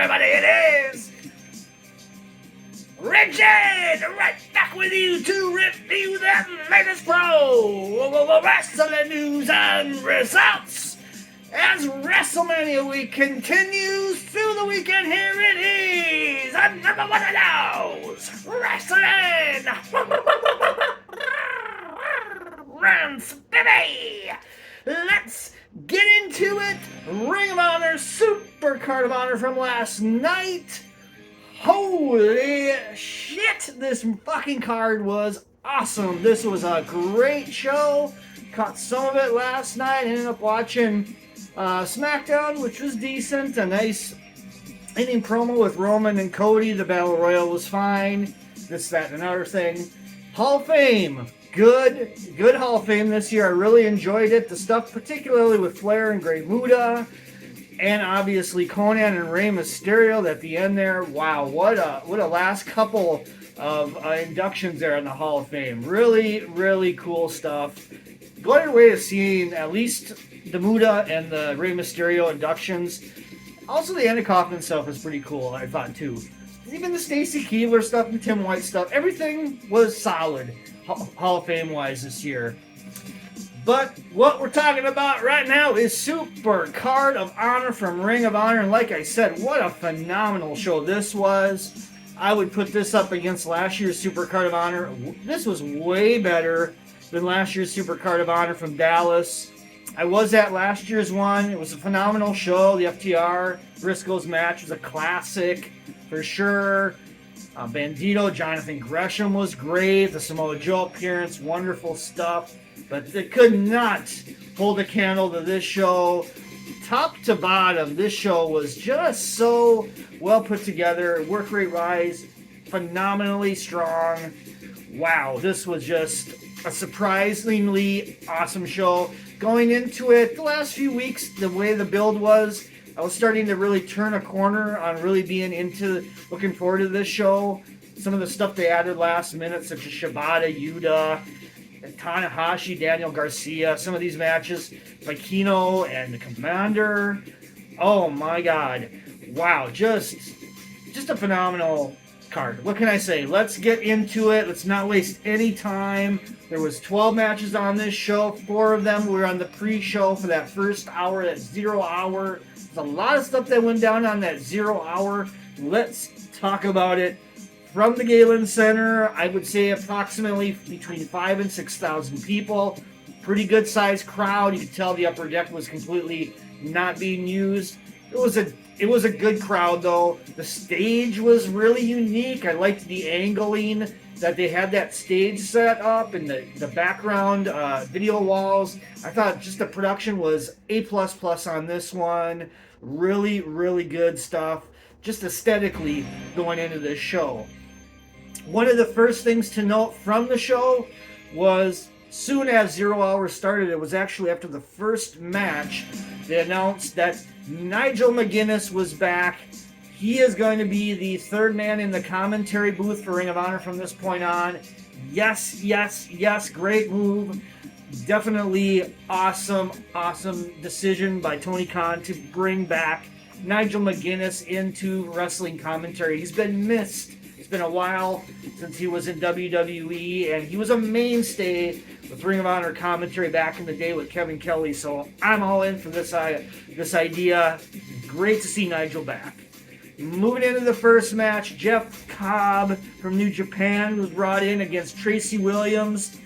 everybody, it is RedJed, right back with you to review the latest pro wrestling news and results. As WrestleMania week continues through the weekend, here it is, another one of those wrestling RANTs, baby. Let's get into it. Ring of Honor, Supercard of Honor from last night. Holy shit, this fucking card was awesome. This was a great show. Caught some of it last night. Ended up watching SmackDown, which was decent. A nice ending promo with Roman and Cody. The Battle Royal was fine. This, that, and another thing. Hall of Fame. Good Hall of Fame this year. I really enjoyed it. The stuff particularly with Flair and Great Muta. And obviously Conan and Rey Mysterio at the end there. Wow, what a last couple of inductions there in the Hall of Fame. Really, really cool stuff. Going away to seeing at least the Muta and the Rey Mysterio inductions. Also the Andy Kaufman stuff was pretty cool, I thought too. Even the Stacy Keibler stuff and Tim White stuff. Everything was solid Hall of Fame wise this year. But what we're talking about right now is Supercard of Honor from Ring of Honor. And like I said, what a phenomenal show this was. I would put this up against last year's Supercard of Honor. This was way better than last year's Supercard of Honor from Dallas. I was at last year's one. It was a phenomenal show. The FTR Briscoes match was a classic for sure. Bandito, Jonathan Gresham was great. The Samoa Joe appearance, wonderful stuff. But they could not hold a candle to this show. Top to bottom, this show was just so well put together. Work rate rise, phenomenally strong. Wow, this was just a surprisingly awesome show. Going into it, the last few weeks, the way the build was, I was starting to really turn a corner on really being into looking forward to this show. Some of the stuff they added last minute, such as Shibata, Yuta, and Tanahashi, Daniel Garcia, some of these matches by Kino and the Commander. Oh my god. Wow, just a phenomenal card. What can I say? Let's get into it. Let's not waste any time. There was 12 matches on this show. 4 of them were on the pre-show for that first hour, that 0 hour. There's a lot of stuff that went down on that 0 hour. Let's talk about it. From the Galen Center, I would say approximately between 5,000 and 6,000 people. Pretty good sized crowd. You could tell the upper deck was completely not being used. It was a good crowd though. The stage was really unique. I liked the angling that they had that stage set up and the background video walls. I thought just the production was A++ on this one. Really, really good stuff. Just aesthetically going into this show. One of the first things to note from the show was soon as 0 hour started, it was actually after the first match, they announced that Nigel McGuinness was back. He is going to be the third man in the commentary booth for Ring of Honor from this point on. Yes, yes, yes, great move. Definitely awesome decision by Tony Khan to bring back Nigel McGuinness into wrestling commentary. He's been missed. It's been a while since he was in WWE, and he was a mainstay with Ring of Honor commentary back in the day with Kevin Kelly. So I'm all in for this idea. Great to see Nigel back. Moving into the first match, Jeff Cobb from New Japan was brought in against Tracy Williams.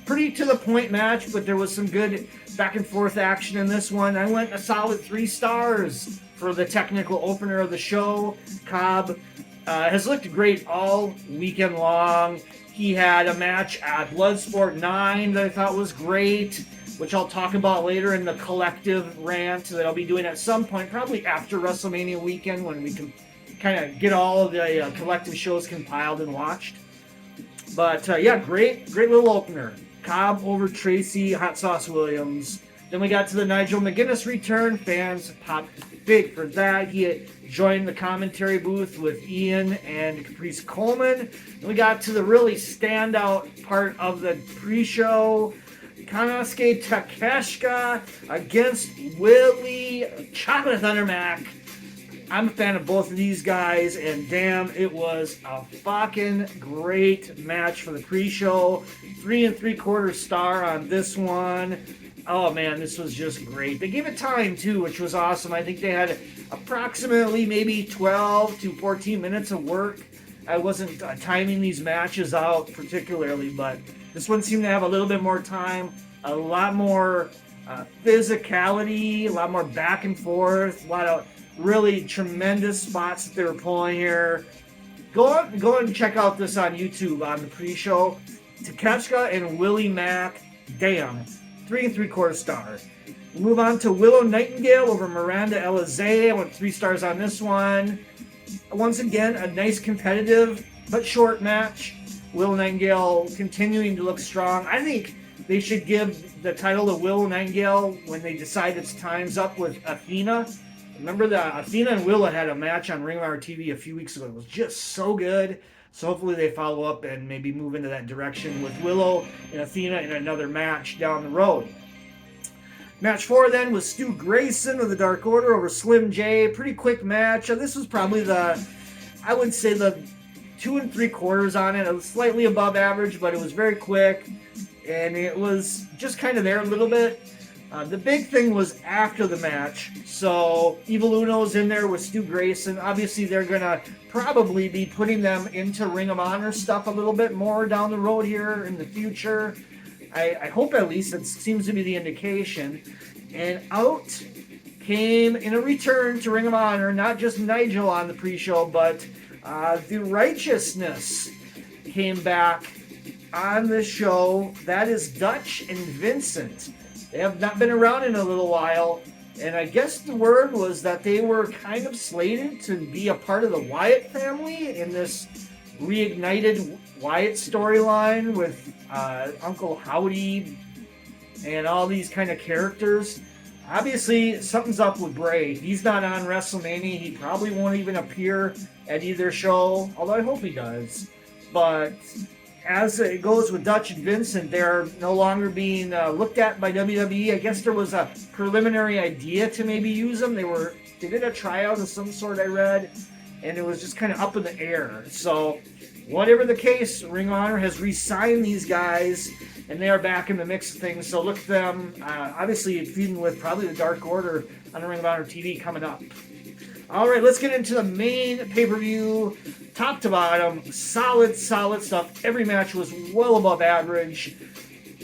Pretty to the point match, but there was some good back and forth action in this one. I went a solid 3 stars for the technical opener of the show. Cobb has looked great all weekend long. He had a match at Bloodsport 9 that I thought was great, which I'll talk about later in the collective rant that I'll be doing at some point, probably after WrestleMania weekend when we can kind of get all of the collective shows compiled and watched. But yeah, great little opener. Cobb over Tracy Hot Sauce Williams. Then we got to the Nigel McGuinness return. Fans popped big for that. He joined the commentary booth with Ian and Caprice Coleman. And we got to the really standout part of the pre-show. Konosuke Takeshita against Willie Chocolate Thunder Mac. I'm a fan of both of these guys, and damn, it was a fucking great match for the pre-show. 3 3/4 star on this one. Oh man, this was just great. They gave it time too, which was awesome. I think they had approximately maybe 12 to 14 minutes of work. I wasn't timing these matches out particularly, but this one seemed to have a little bit more time, a lot more physicality, a lot more back and forth, a lot of really tremendous spots that they were pulling here. Go and check out this on YouTube on the pre-show. Takeshita and Willie Mack, damn, 3 3/4 stars. We move on to Willow Nightingale over Miranda Alizé. I went 3 stars on this one. Once again, a nice competitive but short match. Willow Nightingale continuing to look strong. I think they should give the title to Willow Nightingale when they decide its time's up with Athena. Remember that Athena and Willow had a match on Ring of Honor TV a few weeks ago. It was just so good. So hopefully they follow up and maybe move into that direction with Willow and Athena in another match down the road. Match 4 then was Stu Grayson of the Dark Order over Slim J. Pretty quick match. This was probably I would say the 2 3/4 on it. It was slightly above average, but it was very quick. And it was just kind of there a little bit. The big thing was after the match. So Evil Uno's in there with Stu Grayson. Obviously, they're going to probably be putting them into Ring of Honor stuff a little bit more down the road here in the future. I hope at least it seems to be the indication. And out came in a return to Ring of Honor, not just Nigel on the pre-show, but the Righteousness came back on the show. That is Dutch and Vincent. They have not been around in a little while, and I guess the word was that they were kind of slated to be a part of the Wyatt family in this reignited Wyatt storyline with Uncle Howdy and all these kind of characters. Obviously, something's up with Bray. He's not on WrestleMania. He probably won't even appear at either show, although I hope he does. But as it goes with Dutch and Vincent, they're no longer being looked at by WWE. I guess there was a preliminary idea to maybe use them. They did a tryout of some sort, I read, and it was just kind of up in the air. So whatever the case, Ring of Honor has re-signed these guys, and they are back in the mix of things. So look at them, obviously feuding with probably the Dark Order on the Ring of Honor TV coming up. All right, let's get into the main pay-per-view. Top to bottom, solid stuff. Every match was well above average.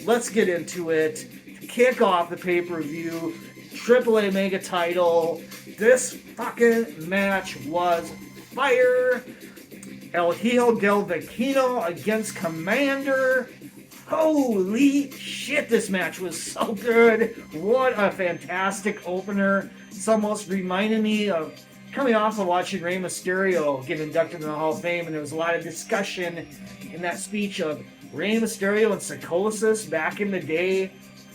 Let's get into it. To kick off the pay-per-view, AAA Mega title. This fucking match was fire. El Hijo del Vecino against Commander. Holy shit, this match was so good. What a fantastic opener. It's almost reminded me of coming off of watching Rey Mysterio get inducted in the Hall of Fame, and there was a lot of discussion in that speech of Rey Mysterio and Psychosis back in the day,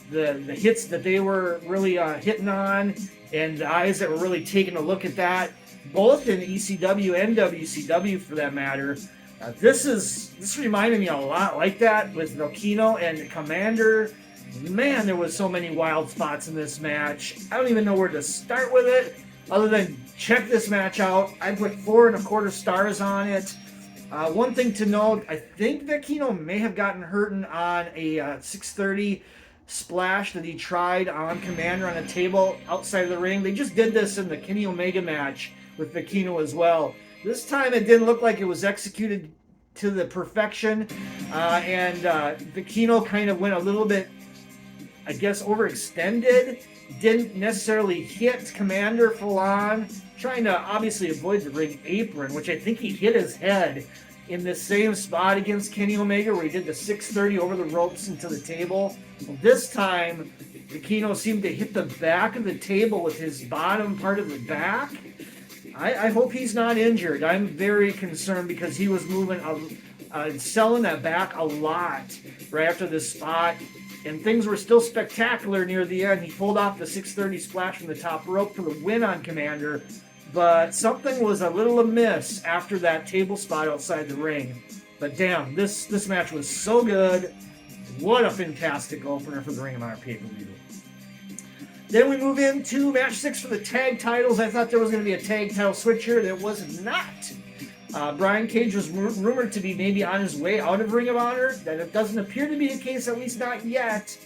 the hits that they were really hitting on, and the eyes that were really taking a look at that, both in ECW and WCW for that matter. This reminded me a lot like that with Velkino and Commander. Man, there was so many wild spots in this match. I don't even know where to start with it, other than check this match out. I put 4 1/4 stars on it. One thing to note, I think Velkino may have gotten hurt on a 630 splash that he tried on Commander on a table outside of the ring. They just did this in the Kenny Omega match with Velkino as well. This time it didn't look like it was executed to the perfection, and Velkino kind of went a little bit, I guess, overextended. Didn't necessarily hit Commander full on, trying to obviously avoid the ring apron, which I think he hit his head in the same spot against Kenny Omega where he did the 630 over the ropes into the table. Well, this time, Velkino seemed to hit the back of the table with his bottom part of the back. I hope he's not injured. I'm very concerned because he was moving, selling that back a lot right after this spot. And things were still spectacular near the end. He pulled off the 630 splash from the top rope for the win on Commander. But something was a little amiss after that table spot outside the ring. But damn, this match was so good. What a fantastic opener for the Ring of Honor pay-per-view. Then we move into match 6 for the tag titles. I thought there was going to be a tag title switch here. There was not. Brian Cage was rumored to be maybe on his way out of Ring of Honor. That it doesn't appear to be the case, at least not yet.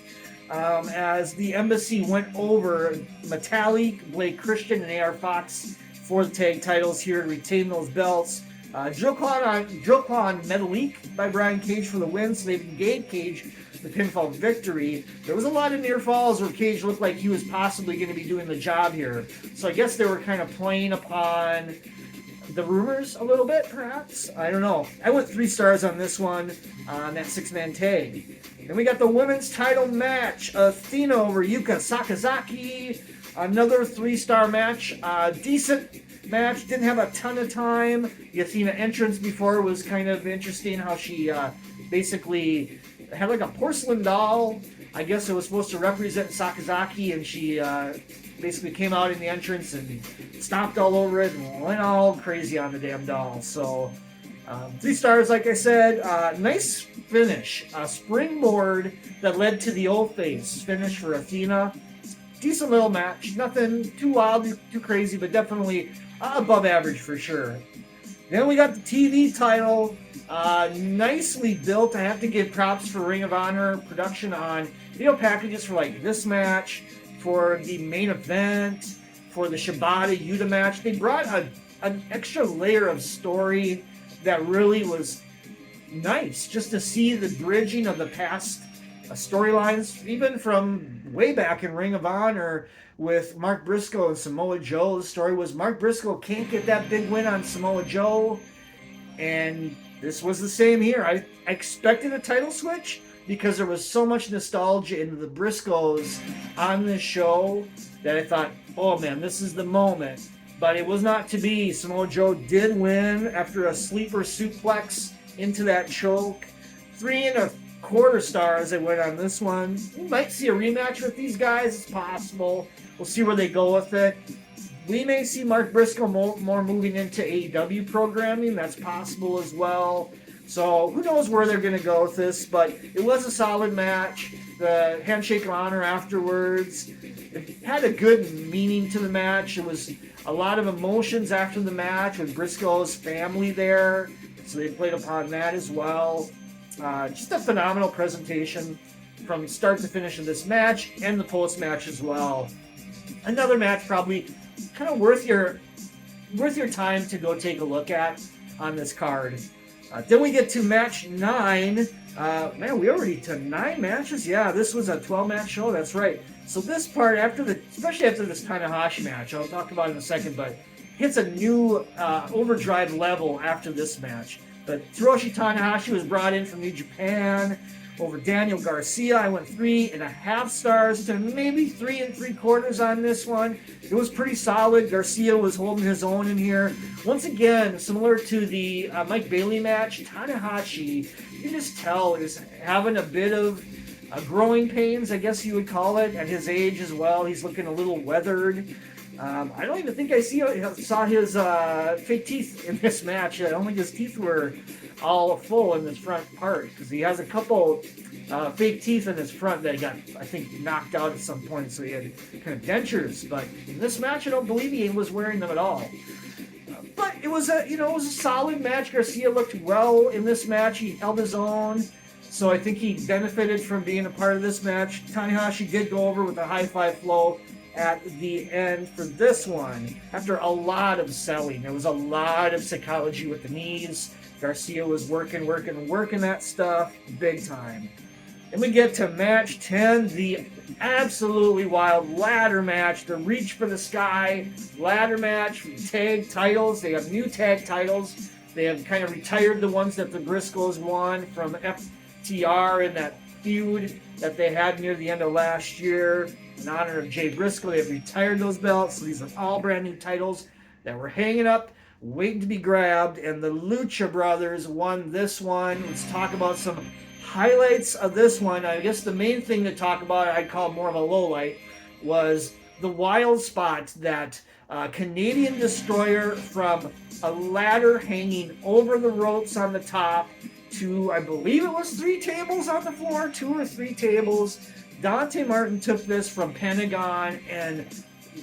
As the Embassy went over Metalik, Blake Christian, and AR Fox for the tag titles here to retain those belts. Drill Claw on Metalik by Brian Cage for the win, so they gave Cage the pinfall victory. There was a lot of near falls where Cage looked like he was possibly going to be doing the job here. So I guess they were kind of playing upon the rumors a little bit, perhaps. I don't know. I went 3 stars on this one, on that 6-man tag. Then we got the women's title match. Athena over Yuka Sakazaki. Another 3-star match. Decent match. Didn't have a ton of time. The Athena entrance before was kind of interesting, how she basically had like a porcelain doll. I guess it was supposed to represent Sakazaki, and she basically came out in the entrance and stomped all over it and went all crazy on the damn doll. So 3 stars, like I said. Nice finish. A springboard that led to the old face finish for Athena. Decent little match. Nothing too wild, too crazy, but definitely above average for sure. Then we got the TV title. Nicely built. I have to give props for Ring of Honor production on video packages for like this match, for the main event, for the Shibata Yuta match. They brought an extra layer of story that really was nice, just to see the bridging of the past storylines, even from way back in Ring of Honor with Mark Briscoe and Samoa Joe. The story was Mark Briscoe can't get that big win on Samoa Joe, and this was the same here. I expected a title switch because there was so much nostalgia in the Briscoes on this show that I thought, oh man, this is the moment. But it was not to be. Samoa Joe did win after a sleeper suplex into that choke. 3.25 stars I went on this one. We might see a rematch with these guys. It's possible. We'll see where they go with it. We may see Mark Briscoe more moving into AEW programming. That's possible as well. So who knows where they're going to go with this, but it was a solid match. The handshake of honor afterwards, it had a good meaning to the match. It was a lot of emotions after the match with Briscoe's family there, so they played upon that as well. Just a phenomenal presentation from start to finish of this match and the post-match as well. Another match probably kind of worth your time to go take a look at on this card. Then we get to match 9. Man, we already to 9 matches? Yeah, this was a 12-match show. That's right. So this part, especially after this Tanahashi match, I'll talk about it in a second, but hits a new overdrive level after this match. But Hiroshi Tanahashi was brought in from New Japan over Daniel Garcia. I went 3.5 stars to maybe 3 3/4 on this one. It was pretty solid. Garcia was holding his own in here. Once again, similar to the Mike Bailey match, Tanahashi, you can just tell, is having a bit of growing pains, I guess you would call it, at his age as well. He's looking a little weathered. I don't even think I saw his fake teeth in this match. I don't think his teeth were all full in this front part, because he has a couple fake teeth in his front that got, I think, knocked out at some point, so he had kind of dentures. But in this match, I don't believe he was wearing them at all. But it was a solid match. Garcia looked well in this match. He held his own, so I think he benefited from being a part of this match. Tanahashi did go over with a high five flow at the end for this one. After a lot of selling, there was a lot of psychology with the knees. Garcia was working that stuff big time. And we get to match 10, the absolutely wild ladder match, the reach for the sky ladder match, tag titles. They have new tag titles. They have kind of retired the ones that the Briscoes won from FTR in that feud that they had near the end of last year. In honor of Jay Briscoe, they've retired those belts. So these are all brand new titles that were hanging up, waiting to be grabbed. And the Lucha Brothers won this one. Let's talk about some highlights of this one. I guess the main thing to talk about, I'd call more of a low light, was the wild spot that Canadian Destroyer from a ladder hanging over the ropes on the top to, I believe it was 3 tables on the floor, 2 or 3 tables. Dante Martin took this from Pentagon, and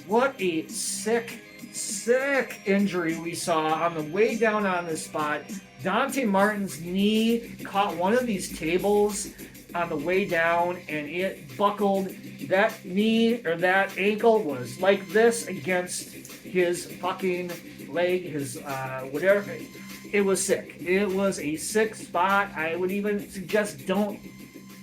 what a sick injury we saw on the way down on this spot. Dante Martin's knee caught one of these tables on the way down, and it buckled. That knee or that ankle was like this against his fucking leg, his whatever. It was sick. It was a sick spot. I would even suggest don't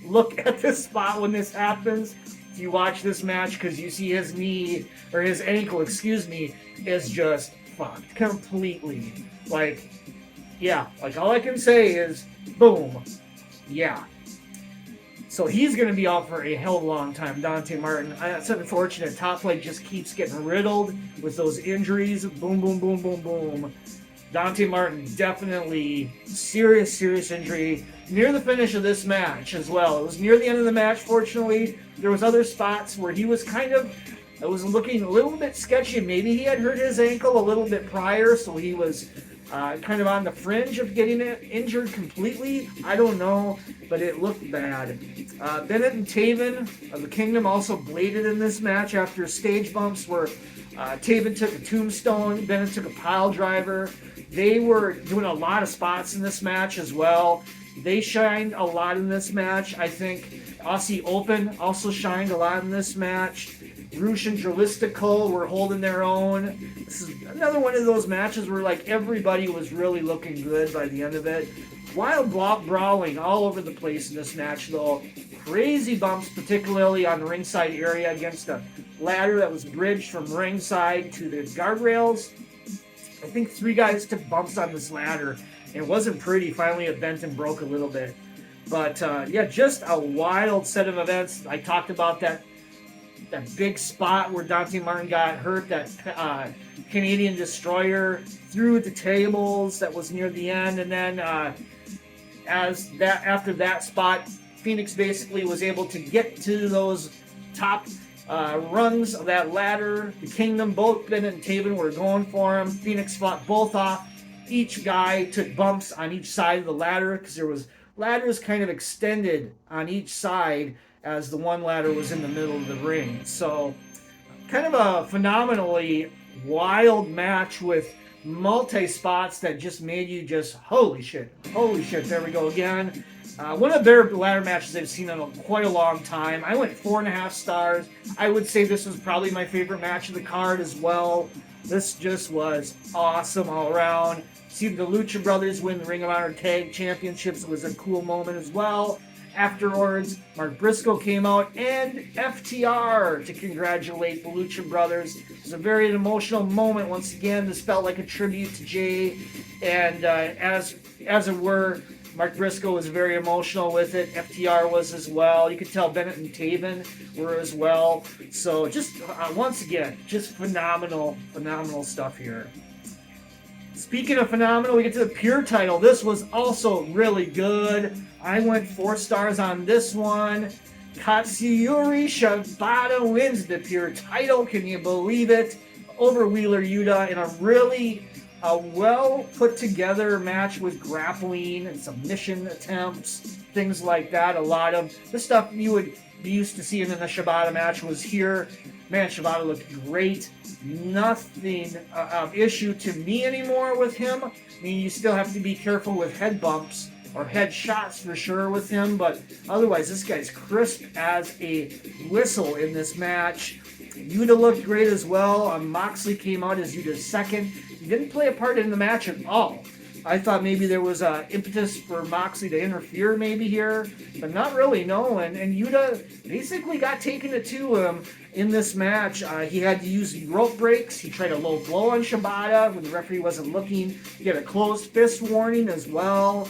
look at this spot when this happens. If you watch this match, because you see his knee, or his ankle, excuse me, is just fucked completely. Like, yeah, like all I can say is, boom, yeah. So he's going to be out for a hell of a long time, Dante Martin. That's unfortunate. Top Flight just keeps getting riddled with those injuries. Boom, boom, boom, boom, boom. Dante Martin, definitely serious injury. Near the finish of this match as well. It was near the end of the match, fortunately. There was other spots where he was it was looking a little bit sketchy. Maybe he had hurt his ankle a little bit prior, so he was kind of on the fringe of getting it injured completely. I don't know, but it looked bad. Bennett and Taven of the Kingdom also bladed in this match after stage bumps where Taven took a tombstone, Bennett took a pile driver. They were doing a lot of spots in this match as well. They shined a lot in this match. I think Aussie Open also shined a lot in this match. Roosh and Dralistico were holding their own. This is another one of those matches where like everybody was really looking good by the end of it. Wild brawling all over the place in this match though. Crazy bumps, particularly on the ringside area against a ladder that was bridged from ringside to the guardrails. I think 3 guys took bumps on this ladder. It wasn't pretty. Finally, it bent and broke a little bit. But yeah, just a wild set of events. I talked about that big spot where Dante Martin got hurt, that Canadian Destroyer threw at the tables that was near the end, and then after that spot, Phoenix basically was able to get to those top rungs of that ladder. The Kingdom, both Bennett and Taven were going for him. Phoenix fought both off. Each guy took bumps on each side of the ladder because there was ladders kind of extended on each side as the one ladder was in the middle of the ring. So kind of a phenomenally wild match with multi-spots that just made you just, holy shit, there we go again. One of the better ladder matches I've seen in quite a long time. I went 4.5 stars. I would say this was probably my favorite match of the card as well. This just was awesome all around. See the Lucha Brothers win the Ring of Honor Tag Championships was a cool moment as well. Afterwards, Mark Briscoe came out and FTR to congratulate the Lucha Brothers. It was a very emotional moment. Once again, this felt like a tribute to Jay, and as it were, Mark Briscoe was very emotional with it. FTR was as well. You could tell Bennett and Taven were as well. So just once again, just phenomenal stuff here. Speaking of phenomenal, we get to the Pure title. This was also really good. I went 4 stars on this one. Katsuyori Shibata wins the Pure title. Can you believe it? Over Wheeler Yuta in a really well put together match with grappling and submission attempts, things like that. A lot of the stuff you would be used to seeing in a Shibata match was here. Man, Shibata looked great. Nothing of issue to me anymore with him. I mean, you still have to be careful with head bumps or head shots for sure with him, but otherwise, this guy's crisp as a whistle in this match. Yuta looked great as well. Moxley came out as Yuta's second. He didn't play a part in the match at all. I thought maybe there was impetus for Moxley to interfere maybe here, but not really, no. And Yuta basically got taken it to him in this match. He had to use rope breaks. He tried a low blow on Shibata when the referee wasn't looking. He had a closed fist warning as well.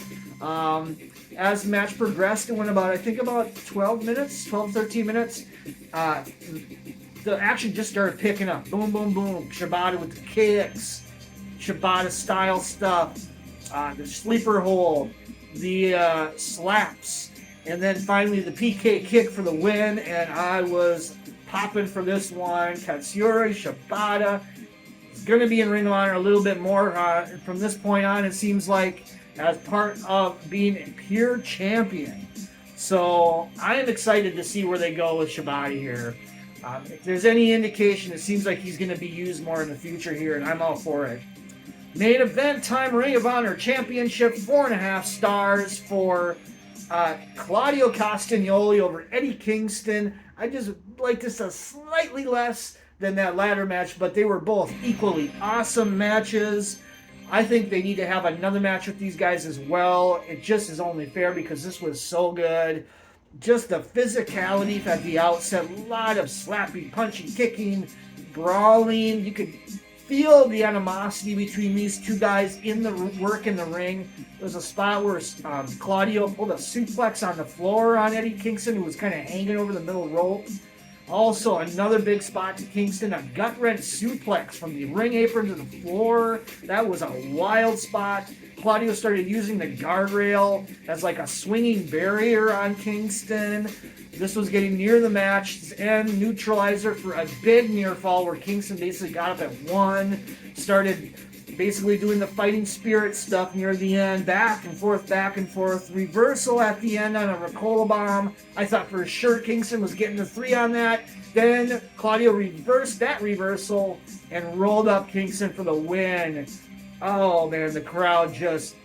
As the match progressed, it went about 12 minutes, 13 minutes. The action just started picking up. Boom, boom, boom. Shibata with the kicks. Shibata style stuff. The sleeper hold. The slaps. And then finally the PK kick for the win. And I was popping for this one. Katsuyori Shibata is going to be in Ring of Honor a little bit more from this point on, it seems like, as part of being a pure champion So I am excited to see where they go with Shibata here. If there's any indication, it seems like he's going to be used more in the future here, and I'm all for it. Main event time, Ring of Honor Championship, 4.5 stars for Claudio Castagnoli over Eddie Kingston. I just like this a slightly less than that ladder match, but they were both equally awesome matches. I think they need to have another match with these guys as well. It just is only fair because this was so good. Just the physicality at the outset, a lot of slapping, punching, kicking, brawling. You could feel the animosity between these two guys in the work in the ring. There was a spot where Claudio pulled a suplex on the floor on Eddie Kingston, who was kind of hanging over the middle rope. Also, another big spot to Kingston, a gut-wrench suplex from the ring apron to the floor. That was a wild spot. Claudio started using the guardrail as like a swinging barrier on Kingston. This was getting near the match's end. Neutralizer for a big near fall where Kingston basically got up at 1. Started basically doing the fighting spirit stuff near the end. Back and forth, back and forth. Reversal at the end on a Ricola bomb. I thought for sure Kingston was getting the 3 on that. Then Claudio reversed that reversal and rolled up Kingston for the win. Oh man, the crowd just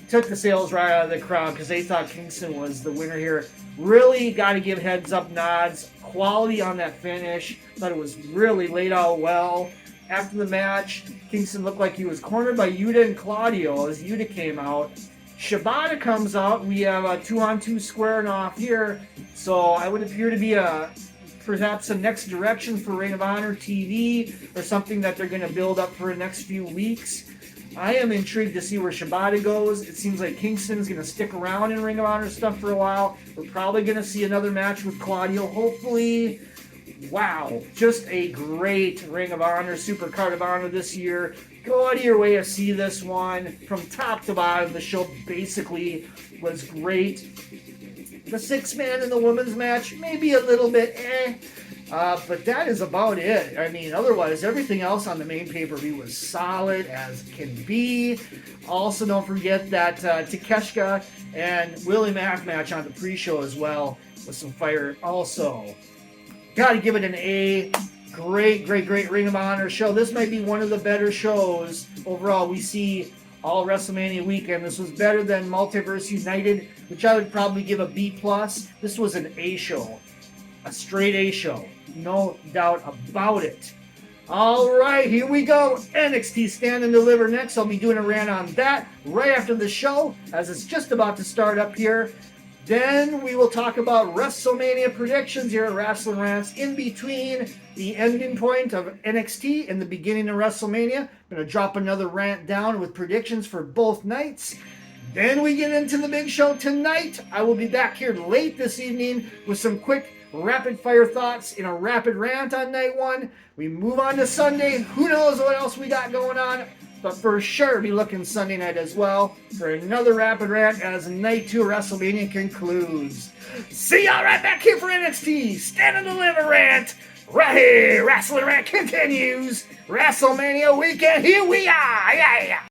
took the sales right out of the crowd because they thought Kingston was the winner here. Really got to give heads up nods. Quality on that finish. Thought it was really laid out well. After the match, Kingston looked like he was cornered by Yuta and Claudio as Yuta came out. Shibata comes out. We have a 2-on-2 squaring off here. So I would appear to be perhaps a next direction for Ring of Honor TV or something that they're going to build up for the next few weeks. I am intrigued to see where Shibata goes. It seems like Kingston's going to stick around in Ring of Honor stuff for a while. We're probably going to see another match with Claudio, hopefully. Wow, just a great Ring of Honor, Supercard of Honor this year. Go out of your way to see this one. From top to bottom, the show basically was great. The 6-man in the women's match, maybe a little bit but that is about it. I mean, otherwise, everything else on the main pay-per-view was solid as can be. Also, don't forget that Takeshita and Willie Mack match on the pre-show as well with some fire. Also, got to give it an A. Great Ring of Honor show. This might be one of the better shows overall we see all WrestleMania weekend. This was better than Multiverse United, which I would probably give a B+. This was an A show. A straight A show. No doubt about it. All right, here we go. NXT Stand and Deliver next. I'll be doing a rant on that right after the show, as it's just about to start up here. Then we will talk about WrestleMania predictions here at Wrestling Rants in between the ending point of NXT and the beginning of WrestleMania. I'm going to drop another rant down with predictions for both nights. Then we get into the big show tonight. I will be back here late this evening with some quick rapid fire thoughts in a rapid rant on night 1. We move on to Sunday. Who knows what else we got going on? But for sure, be looking Sunday night as well for another rapid rant as night 2 WrestleMania concludes. See y'all right back here for NXT Stand and Deliver rant. Right here, Wrestling Rant continues. WrestleMania weekend, here we are. Yeah.